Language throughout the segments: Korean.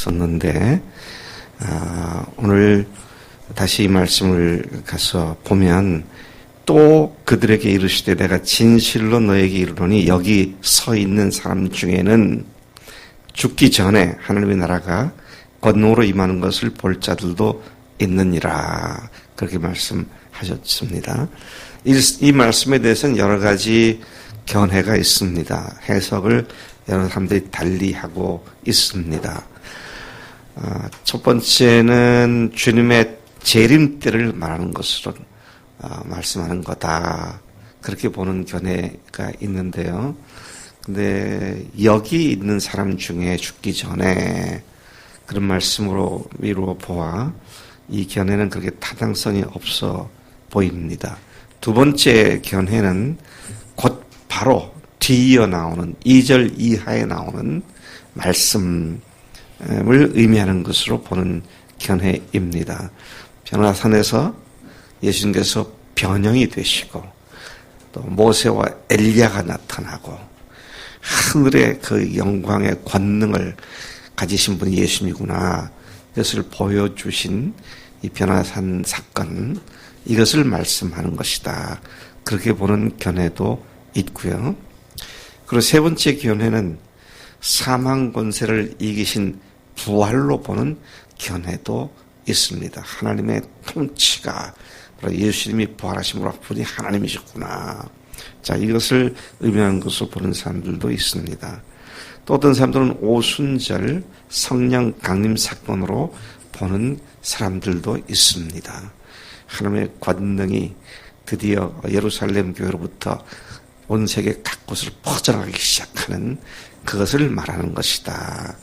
썼는데 오늘 다시 이 말씀을 가서 보면 또 그들에게 이르시되 내가 진실로 너에게 이르노니 여기 서 있는 사람 중에는 죽기 전에 하나님의 나라가 권능으로 임하는 것을 볼 자들도 있느니라. 그렇게 말씀하셨습니다. 이 말씀에 대해서는 여러 가지 견해가 있습니다. 해석을 여러 사람들이 달리하고 있습니다. 첫 번째는 주님의 재림 때를 말하는 것으로 말씀하는 거다. 그렇게 보는 견해가 있는데요. 근데 여기 있는 사람 중에 죽기 전에 그런 말씀으로 미루어 보아 이 견해는 그렇게 타당성이 없어 보입니다. 두 번째 견해는 곧 바로 뒤이어 나오는 2절 이하에 나오는 말씀을 의미하는 것으로 보는 견해입니다. 변화산에서 예수님께서 변형이 되시고 또 모세와 엘리야가 나타나고 하늘의 그 영광의 권능을 가지신 분이 예수님이구나. 이것을 보여주신 이 변화산 사건, 이것을 말씀하는 것이다. 그렇게 보는 견해도 있고요. 그리고 세 번째 견해는 사망 권세를 이기신 부활로 보는 견해도 있습니다. 하나님의 통치가 바로 예수님이 부활하심으로 분이 하나님이셨구나. 자, 이것을 의미하는 것으로 보는 사람들도 있습니다. 또 어떤 사람들은 오순절 성령 강림 사건으로 보는 사람들도 있습니다. 하나님의 권능이 드디어 예루살렘 교회로부터 온 세계 각곳으로 퍼져나가기 시작하는 그것을 말하는 것이다.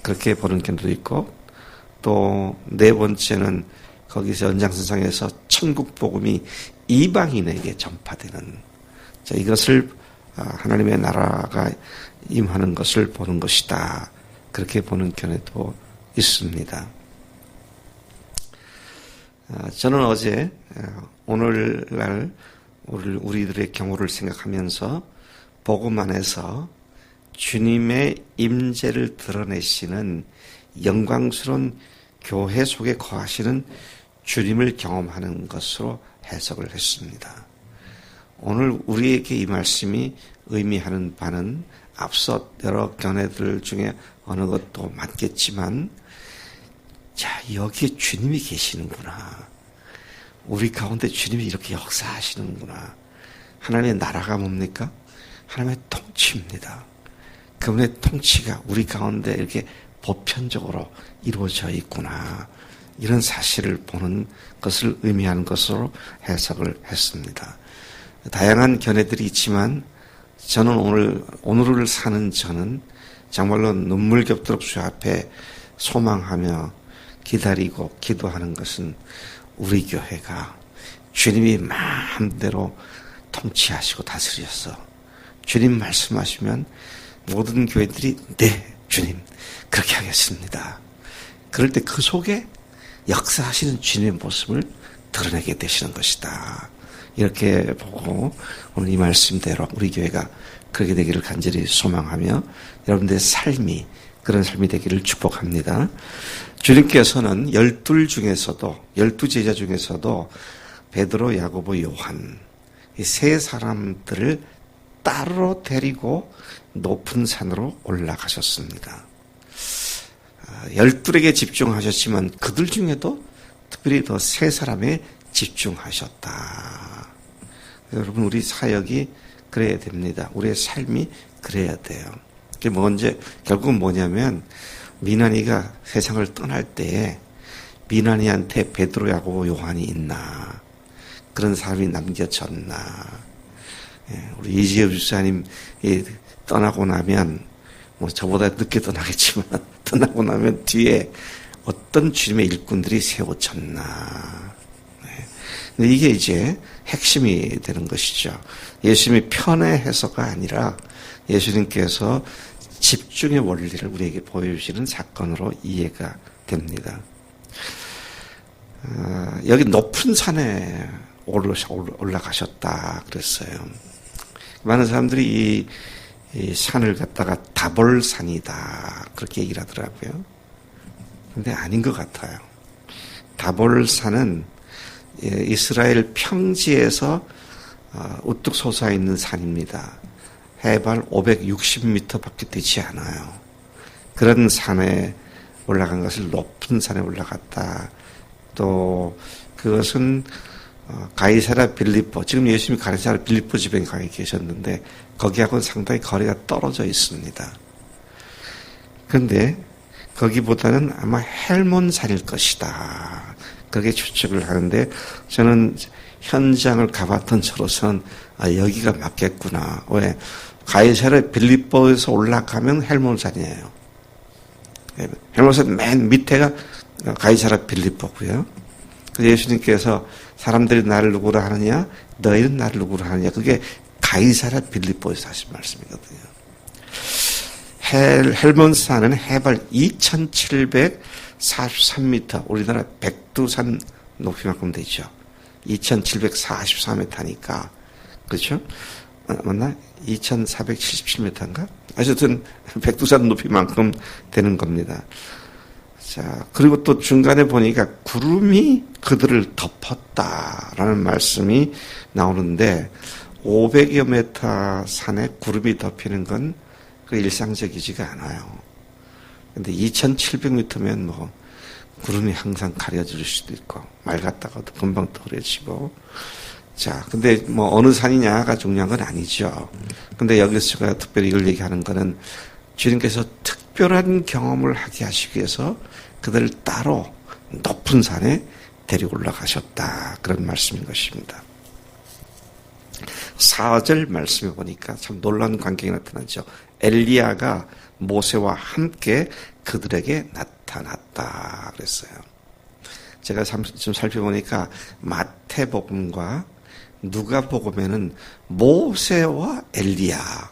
그렇게 보는 견해도 있고, 또 네 번째는 거기서 연장선상에서 천국 복음이 이방인에게 전파되는, 자, 이것을 하나님의 나라가 임하는 것을 보는 것이다. 그렇게 보는 견해도 있습니다. 저는 어제 오늘날 우리들의 경우를 생각하면서 복음 안에서 주님의 임재를 드러내시는 영광스러운 교회 속에 거하시는 주님을 경험하는 것으로 해석을 했습니다. 오늘 우리에게 이 말씀이 의미하는 바는 앞서 여러 견해들 중에 어느 것도 맞겠지만, 자, 여기에 주님이 계시는구나. 우리 가운데 주님이 이렇게 역사하시는구나. 하나님의 나라가 뭡니까? 하나님의 통치입니다. 그분의 통치가 우리 가운데 이렇게 보편적으로 이루어져 있구나. 이런 사실을 보는 것을 의미하는 것으로 해석을 했습니다. 다양한 견해들이 있지만 저는 오늘을 사는 저는 정말로 눈물 겹도록 주 앞에 소망하며 기다리고 기도하는 것은 우리 교회가 주님이 마음대로 통치하시고 다스리셔서 주님 말씀하시면 모든 교회들이 네, 주님 그렇게 하겠습니다. 그럴 때 그 속에 역사하시는 주님의 모습을 드러내게 되시는 것이다. 이렇게 보고 오늘 이 말씀대로 우리 교회가 그렇게 되기를 간절히 소망하며 여러분들의 삶이 그런 삶이 되기를 축복합니다. 주님께서는 12 제자 중에서도 베드로, 야고보, 요한 이 세 사람들을 따로 데리고 높은 산으로 올라가셨습니다. 12에게 집중하셨지만 그들 중에도 특별히 더 세 사람에 집중하셨다. 여러분, 우리 사역이 그래야 됩니다. 우리의 삶이 그래야 돼요. 그게 결국은 뭐냐면, 미나니가 세상을 떠날 때에 미나니한테 베드로, 야고보, 요한이 있나? 그런 사람이 남겨졌나? 우리 이지혜 집사님이 떠나고 나면, 저보다 늦게 떠나겠지만, 떠나고 나면 뒤에 어떤 주님의 일꾼들이 세워졌나? 근데 이게 이제 핵심이 되는 것이죠. 예수님이 편애해서가 아니라 예수님께서 집중의 원리를 우리에게 보여주시는 사건으로 이해가 됩니다. 여기 높은 산에 올라가셨다 그랬어요. 많은 사람들이 이 산을 갖다가 다볼산이다 그렇게 얘기를 하더라고요. 근데 아닌 것 같아요. 다볼산은 이스라엘 평지에서 우뚝 솟아있는 산입니다. 해발 560m밖에 되지 않아요. 그런 산에 올라간 것을 높은 산에 올라갔다. 또 그것은 가이사랴 빌립보, 지금 예수님이 가이사랴 빌립보 집에 가 계셨는데 거기하고는 상당히 거리가 떨어져 있습니다. 그런데 거기보다는 아마 헬몬산일 것이다. 그게 추측을 하는데 저는 현장을 가봤던 저로서는 여기가 맞겠구나. 왜? 가이사랴 빌립보에서 올라가면 헬몬산이에요. 헬몬산 맨 밑에가 가이사랴 빌립보고요. 그래서 예수님께서 사람들이 나를 누구라 하느냐, 너희는 나를 누구라 하느냐. 그게 가이사랴 빌립보에서 하신 말씀이거든요. 헬몬산은 해발 2,743m, 우리나라 백두산 높이만큼 되죠. 2,744m니까, 그렇죠? 맞나? 2,477m인가? 어쨌든 백두산 높이만큼 되는 겁니다. 자, 그리고 또 중간에 보니까 구름이 그들을 덮었다라는 말씀이 나오는데 500여 미터 산에 구름이 덮이는 건 그 일상적이지가 않아요. 근데 2,700m면 뭐 구름이 항상 가려질 수도 있고 맑았다가도 금방 떨어지고. 자, 근데 뭐 어느 산이냐가 중요한 건 아니죠. 근데 여기서 제가 특별히 이걸 얘기하는 거는 주님께서 특별한 경험을 하게 하시기 위해서 그들을 따로 높은 산에 데리고 올라가셨다. 그런 말씀인 것입니다. 4절 말씀에 보니까 참 놀라운 광경이 나타나죠. 엘리야가 모세와 함께 그들에게 나타났다 그랬어요. 제가 좀 살펴보니까 마태복음과 누가복음에는 모세와 엘리야,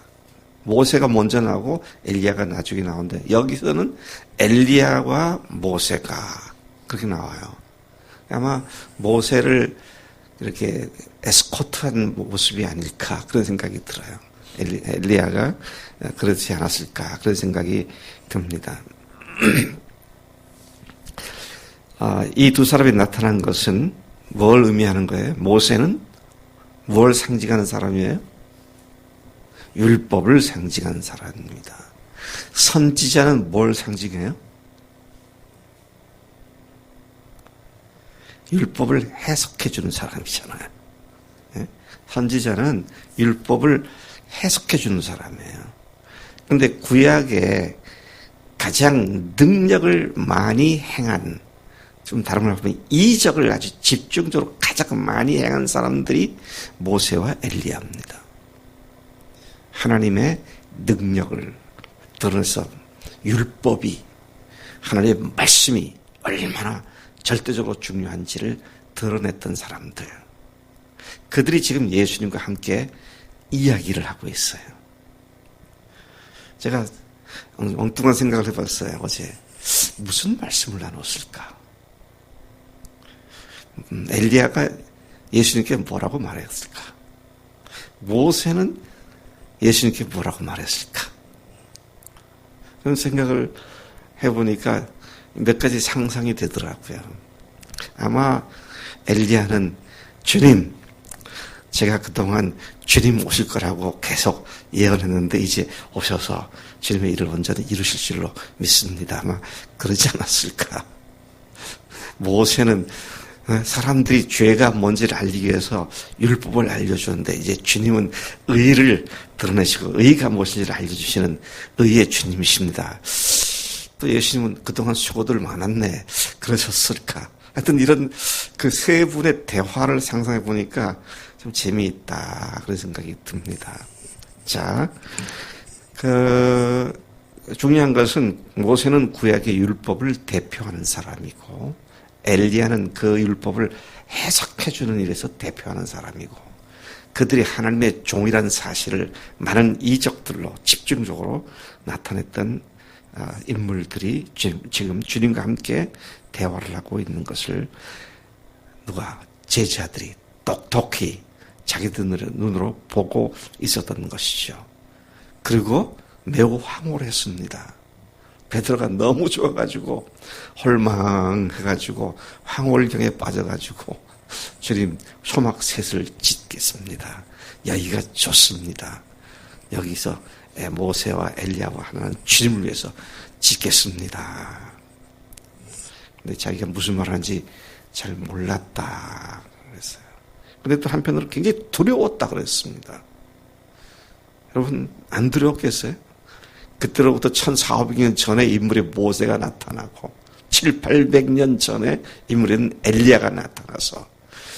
모세가 먼저 나오고 엘리야가 나중에 나오는데 여기서는 엘리야와 모세가 그렇게 나와요. 아마 모세를 이렇게 에스코트한 모습이 아닐까 그런 생각이 들어요. 엘리야가 그렇지 않았을까 그런 생각이 듭니다. 이 두 사람이 나타난 것은 뭘 의미하는 거예요? 모세는 뭘 상징하는 사람이에요? 율법을 상징하는 사람입니다. 선지자는 뭘 상징해요? 율법을 해석해 주는 사람이잖아요. 예? 선지자는 율법을 해석해 주는 사람이에요. 그런데 구약에 가장 능력을 많이 행한, 좀 다른 말로 하면 이적을 아주 집중적으로 가장 많이 행한 사람들이 모세와 엘리야입니다. 하나님의 능력을 드러내서 율법이, 하나님의 말씀이 얼마나 절대적으로 중요한지를 드러냈던 사람들. 그들이 지금 예수님과 함께 이야기를 하고 있어요. 제가 엉뚱한 생각을 해봤어요. 어제 무슨 말씀을 나눴을까? 엘리야가 예수님께 뭐라고 말했을까? 모세는 예수님께 뭐라고 말했을까? 그런 생각을 해보니까 몇 가지 상상이 되더라고요. 아마 엘리야는 주님, 제가 그동안 주님 오실 거라고 계속 예언했는데 이제 오셔서 주님의 일을 온전히 이루실 줄로 믿습니다. 아마 그러지 않았을까? 모세는 사람들이 죄가 뭔지를 알기 위해서 율법을 알려주는데 이제 주님은 의를 드러내시고 의가 무엇인지를 알려주시는 의의 주님이십니다. 또 예수님은 그동안 수고들 많았네. 그러셨을까? 하여튼 이런 그 세 분의 대화를 상상해 보니까 좀 재미있다. 그런 생각이 듭니다. 자, 중요한 것은 모세는 구약의 율법을 대표하는 사람이고 엘리야는 그 율법을 해석해주는 일에서 대표하는 사람이고 그들이 하나님의 종이라는 사실을 많은 이적들로 집중적으로 나타냈던 인물들이 지금 주님과 함께 대화를 하고 있는 것을 누가 제자들이 똑똑히 자기들 눈으로 보고 있었던 것이죠. 그리고 매우 황홀했습니다. 베드로가 너무 좋아가지고 홀망해가지고 황홀경에 빠져가지고 주님 소막셋을 짓겠습니다. 여기가 좋습니다. 여기서 모세와 엘리야와 하나는 주님을 위해서 짓겠습니다. 근데 자기가 무슨 말 하는지 잘 몰랐다 그랬어요. 근데 또 한편으로 굉장히 두려웠다 그랬습니다. 여러분 안 두려웠겠어요? 그때로부터 1400년 전에 인물의 모세가 나타나고 700~800년 전에 인물인 엘리야가 나타나서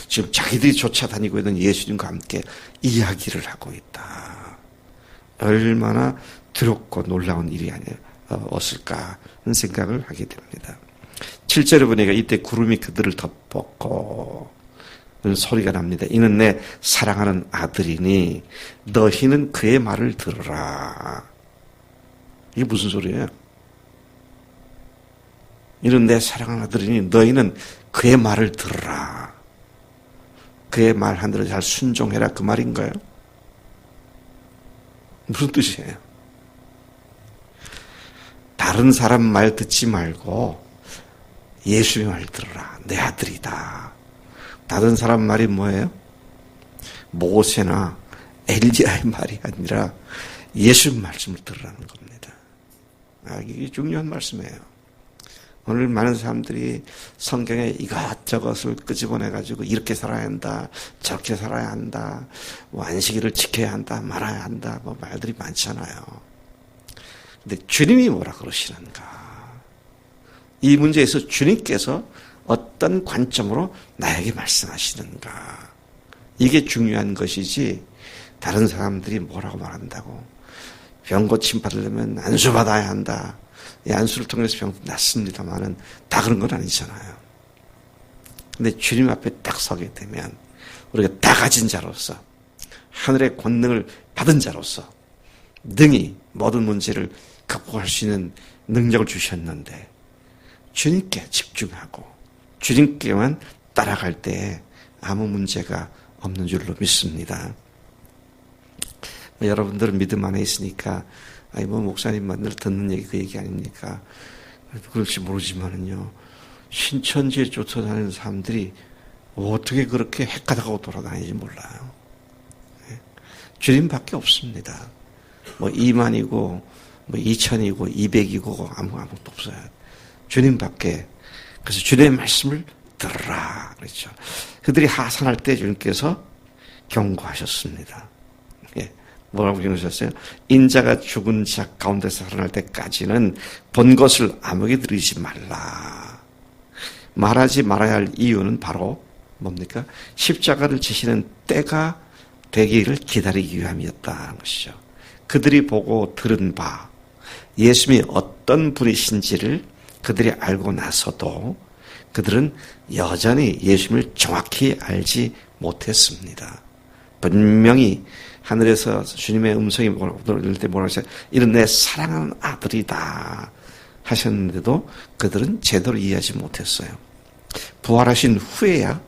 지금 자기들이 쫓아다니고 있는 예수님과 함께 이야기를 하고 있다. 얼마나 두렵고 놀라운 일이 아니었을까 하는 생각을 하게 됩니다. 7절에 보니까 이때 구름이 그들을 덮었고 소리가 납니다. 이는 내 사랑하는 아들이니 너희는 그의 말을 들으라. 이게 무슨 소리예요? 이는 내 사랑하는 아들이니 너희는 그의 말을 들으라. 그의 말 한 대로 잘 순종해라 그 말인가요? 무슨 뜻이에요? 다른 사람 말 듣지 말고 예수의 말 들으라. 내 아들이다. 다른 사람 말이 뭐예요? 모세나 엘리야의 말이 아니라 예수의 말씀을 들으라는 겁니다. 이게 중요한 말씀이에요. 오늘 많은 사람들이 성경에 이것저것을 끄집어내가지고 이렇게 살아야 한다, 저렇게 살아야 한다, 뭐 안식일을 지켜야 한다, 말아야 한다, 뭐 말들이 많잖아요. 근데 주님이 뭐라 그러시는가? 이 문제에서 주님께서 어떤 관점으로 나에게 말씀하시는가? 이게 중요한 것이지 다른 사람들이 뭐라고 말한다고 병 고침 받으려면 안수 받아야 한다. 이 안수를 통해서 병 낫습니다만은 다 그런 건 아니잖아요. 근데 주님 앞에 딱 서게 되면 우리가 다 가진 자로서 하늘의 권능을 받은 자로서 능히 모든 문제를 극복할 수 있는 능력을 주셨는데 주님께 집중하고 주님께만 따라갈 때 아무 문제가 없는 줄로 믿습니다. 여러분들은 믿음 안에 있으니까 뭐 목사님만 늘 듣는 얘기 그 얘기 아닙니까? 그럴지 모르지만은요. 신천지에 쫓아다니는 사람들이 어떻게 그렇게 헷가닥하고 돌아다니는지 몰라요. 주님밖에 없습니다. 뭐 2만이고 뭐 2천이고 200이고 아무것도 없어요. 주님밖에. 그래서 주님의 말씀을 들으라 그랬죠. 그들이 하산할 때 주님께서 경고하셨습니다. 뭐라고 경고하셨어요? 인자가 죽은 자 가운데서 살아날 때까지는 본 것을 아무에게 들이지 말라. 말하지 말아야 할 이유는 바로 뭡니까? 십자가를 지시는 때가 되기를 기다리기 위함이었다는 것이죠. 그들이 보고 들은 바 예수님이 어떤 분이신지를 그들이 알고 나서도 그들은 여전히 예수님을 정확히 알지 못했습니다. 분명히 하늘에서 주님의 음성이 들릴 때 뭐라고 하셨어요? 이는 내 사랑하는 아들이다 하셨는데도 그들은 제대로 이해하지 못했어요. 부활하신 후에야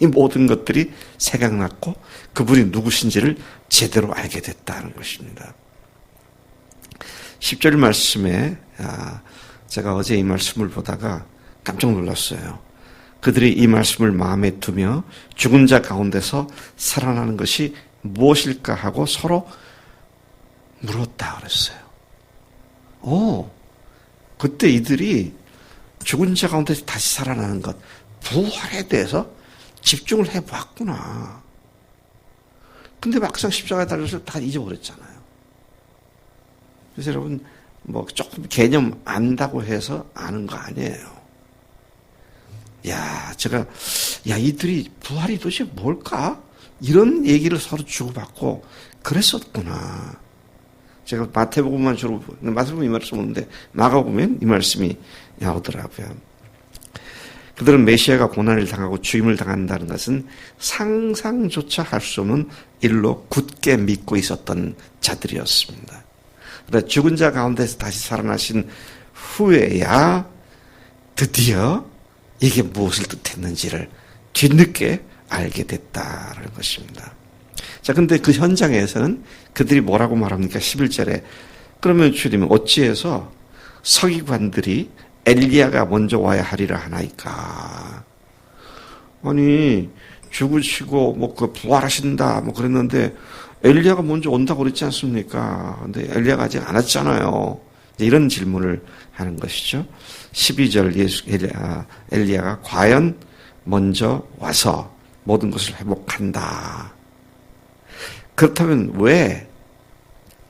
이 모든 것들이 생각났고 그분이 누구신지를 제대로 알게 됐다는 것입니다. 10절 말씀에 제가 어제 이 말씀을 보다가 깜짝 놀랐어요. 그들이 이 말씀을 마음에 두며 죽은 자 가운데서 살아나는 것이 무엇일까 하고 서로 물었다 그랬어요. 그때 이들이 죽은 자 가운데서 다시 살아나는 것, 부활에 대해서 집중을 해봤구나. 근데 막상 십자가에 달려서 다 잊어버렸잖아요. 그래서 여러분, 뭐 조금 개념 안다고 해서 아는 거 아니에요. 이들이 부활이 도대체 뭘까? 이런 얘기를 서로 주고받고 그랬었구나. 제가 마태복음만 주로, 마태복음 이 말씀 오는데 마가복음엔 이 말씀이 나오더라고요. 그들은 메시아가 고난을 당하고 죽임을 당한다는 것은 상상조차 할 수 없는 일로 굳게 믿고 있었던 자들이었습니다. 그러나 죽은 자 가운데서 다시 살아나신 후에야 드디어 이게 무엇을 뜻했는지를 뒤늦게 알게 됐다는 것입니다. 자, 근데 그 현장에서는 그들이 뭐라고 말합니까? 11절에 그러면 주님은 어찌해서 서기관들이 엘리야가 먼저 와야 하리라 하나이까. 아니 죽으시고 뭐 그 부활하신다 뭐 그랬는데 엘리야가 먼저 온다고 그랬지 않습니까? 근데 엘리야가 아직 안 왔잖아요. 이런 질문을 하는 것이죠. 12절 엘리야가 과연 먼저 와서 모든 것을 회복한다. 그렇다면 왜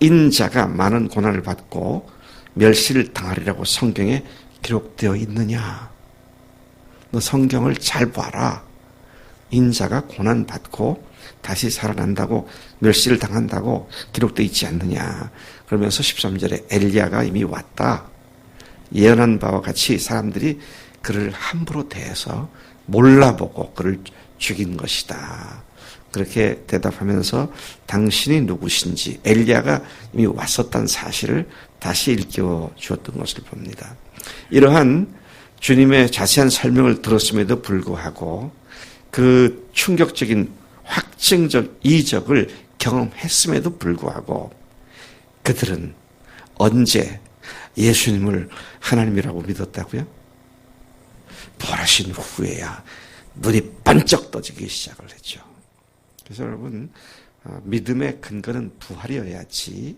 인자가 많은 고난을 받고 멸시를 당하리라고 성경에 기록되어 있느냐? 너 성경을 잘 봐라. 인자가 고난받고 다시 살아난다고 멸시를 당한다고 기록되어 있지 않느냐. 그러면서 13절에 엘리야가 이미 왔다. 예언한 바와 같이 사람들이 그를 함부로 대해서 몰라보고 그를 죽인 것이다. 그렇게 대답하면서 당신이 누구신지 엘리야가 이미 왔었다는 사실을 다시 일깨워 주었던 것을 봅니다. 이러한 주님의 자세한 설명을 들었음에도 불구하고 그 충격적인 확증적 이적을 경험했음에도 불구하고 그들은 언제 예수님을 하나님이라고 믿었다고요? 부활하신 후에야 눈이 반짝 떠지기 시작을 했죠. 그래서 여러분, 믿음의 근거는 부활이어야지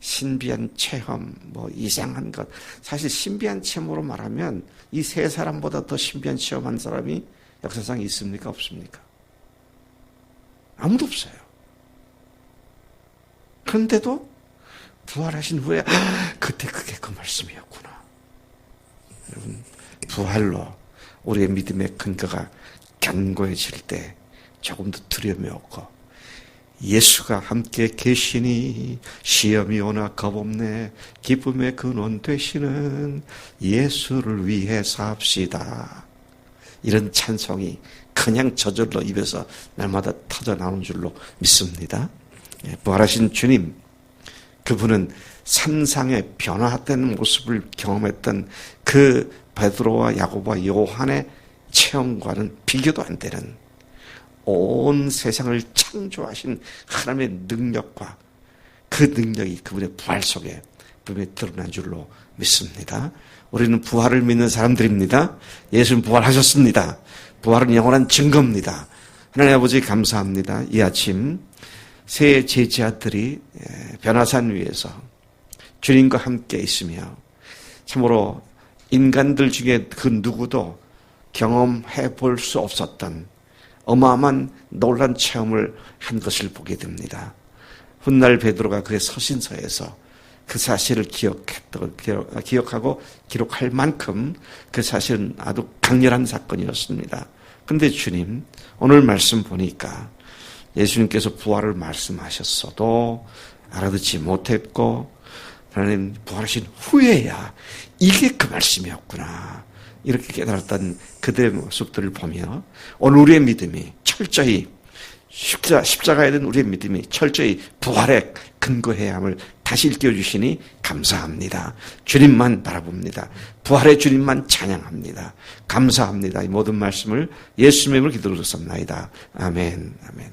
신비한 체험, 뭐 이상한 것. 사실 신비한 체험으로 말하면 이 세 사람보다 더 신비한 체험한 사람이 역사상에 있습니까? 없습니까? 아무도 없어요. 그런데도 부활하신 후에 그때 그게 그 말씀이었구나. 여러분, 부활로 우리의 믿음의 근거가 견고해질 때 조금 더 두려움이 없고 예수가 함께 계시니 시험이 오나 겁없네. 기쁨의 근원 되시는 예수를 위해 삽시다. 이런 찬송이 그냥 저절로 입에서 날마다 터져 나오는 줄로 믿습니다. 부활하신 주님, 그분은 산상의 변화된 모습을 경험했던 그 베드로와 야고보와 요한의 체험과는 비교도 안 되는 온 세상을 창조하신 하나님의 능력과 그 능력이 그분의 부활 속에 분명히 드러난 줄로 믿습니다. 우리는 부활을 믿는 사람들입니다. 예수는 부활하셨습니다. 부활은 영원한 증거입니다. 하나님 아버지 감사합니다. 이 아침 새 제자들이 변화산 위에서 주님과 함께 있으며 참으로 인간들 중에 그 누구도 경험해 볼 수 없었던 어마어마한 놀란 체험을 한 것을 보게 됩니다. 훗날 베드로가 그의 서신서에서 그 사실을 기억하고 기록할 만큼 그 사실은 아주 강렬한 사건이었습니다. 그런데 주님, 오늘 말씀 보니까 예수님께서 부활을 말씀하셨어도 알아듣지 못했고 하나님 부활하신 후에야 이게 그 말씀이었구나. 이렇게 깨달았던 그들의 모습들을 보며 오늘 우리의 믿음이 철저히 십자가에 대한 우리의 믿음이 철저히 부활에 근거해야 함을 다시 일깨워주시니 감사합니다. 주님만 바라봅니다. 부활의 주님만 찬양합니다. 감사합니다. 이 모든 말씀을 예수님의 이름으로 기도드렸습니다. 아멘. 아멘.